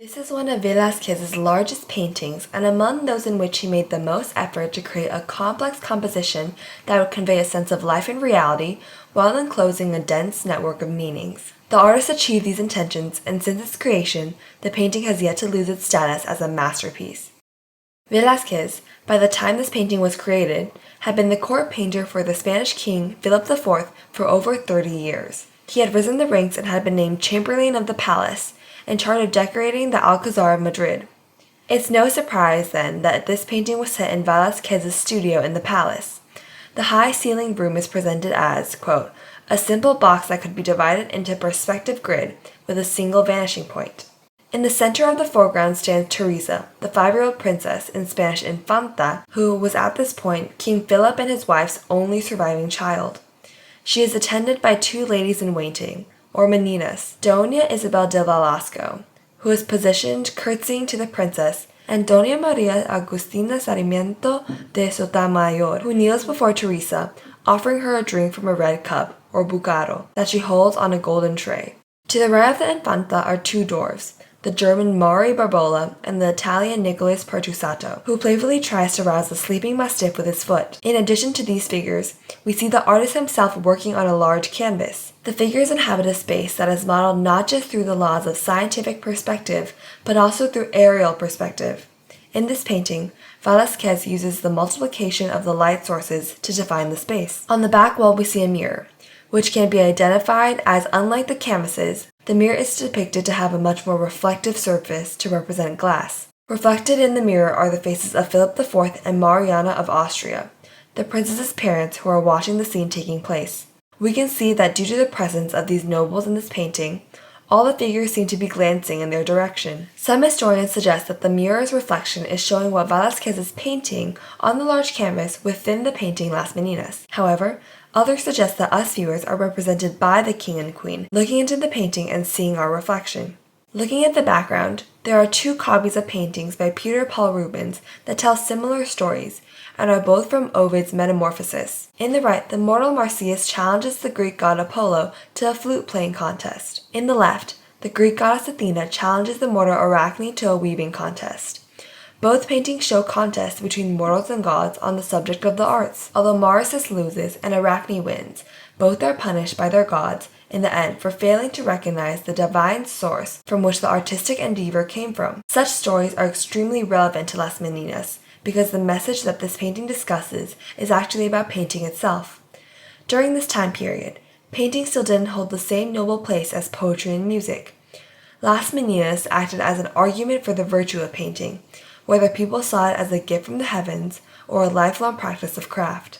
This is one of Velázquez's largest paintings and among those in which he made the most effort to create a complex composition that would convey a sense of life and reality while enclosing a dense network of meanings. The artist achieved these intentions, and since its creation, the painting has yet to lose its status as a masterpiece. Velázquez, by the time this painting was created, had been the court painter for the Spanish king Philip IV for over 30 years. He had risen the ranks and had been named Chamberlain of the Palace, in charge of decorating the Alcazar of Madrid. It's no surprise, then, that this painting was set in Velázquez's studio in the palace. The high-ceilinged room is presented as, quote, a simple box that could be divided into a perspective grid with a single vanishing point. In the center of the foreground stands Teresa, the 5-year-old princess, in Spanish infanta, who was at this point King Philip and his wife's only surviving child. She is attended by 2 ladies in waiting, or Meninas, Doña Isabel de Velasco, who is positioned curtsying to the princess, and Doña Maria Agustina Sarmiento de Sotomayor, who kneels before Teresa, offering her a drink from a red cup, or bucaro, that she holds on a golden tray. To the right of the infanta are 2 dwarfs, the German Mari Barbola and the Italian Nicholas Pertusato, who playfully tries to rouse the sleeping mastiff with his foot. In addition to these figures, we see the artist himself working on a large canvas. The figures inhabit a space that is modeled not just through the laws of scientific perspective, but also through aerial perspective. In this painting, Velázquez uses the multiplication of the light sources to define the space. On the back wall we see a mirror, which can be identified as, unlike the canvases, the mirror is depicted to have a much more reflective surface to represent glass. Reflected in the mirror are the faces of Philip IV and Mariana of Austria, the princess's parents who are watching the scene taking place. We can see that due to the presence of these nobles in this painting, all the figures seem to be glancing in their direction. Some historians suggest that the mirror's reflection is showing what Velázquez is painting on the large canvas within the painting Las Meninas. However, others suggest that us viewers are represented by the king and queen, looking into the painting and seeing our reflection. Looking at the background, there are 2 copies of paintings by Peter Paul Rubens that tell similar stories and are both from Ovid's Metamorphoses. In the right, the mortal Marsyas challenges the Greek god Apollo to a flute-playing contest. In the left, the Greek goddess Athena challenges the mortal Arachne to a weaving contest. Both paintings show contests between mortals and gods on the subject of the arts. Although Marsyas loses and Arachne wins, both are punished by their gods in the end for failing to recognize the divine source from which the artistic endeavor came from. Such stories are extremely relevant to Las Meninas, because the message that this painting discusses is actually about painting itself. During this time period, painting still didn't hold the same noble place as poetry and music. Las Meninas acted as an argument for the virtue of painting, whether people saw it as a gift from the heavens or a lifelong practice of craft.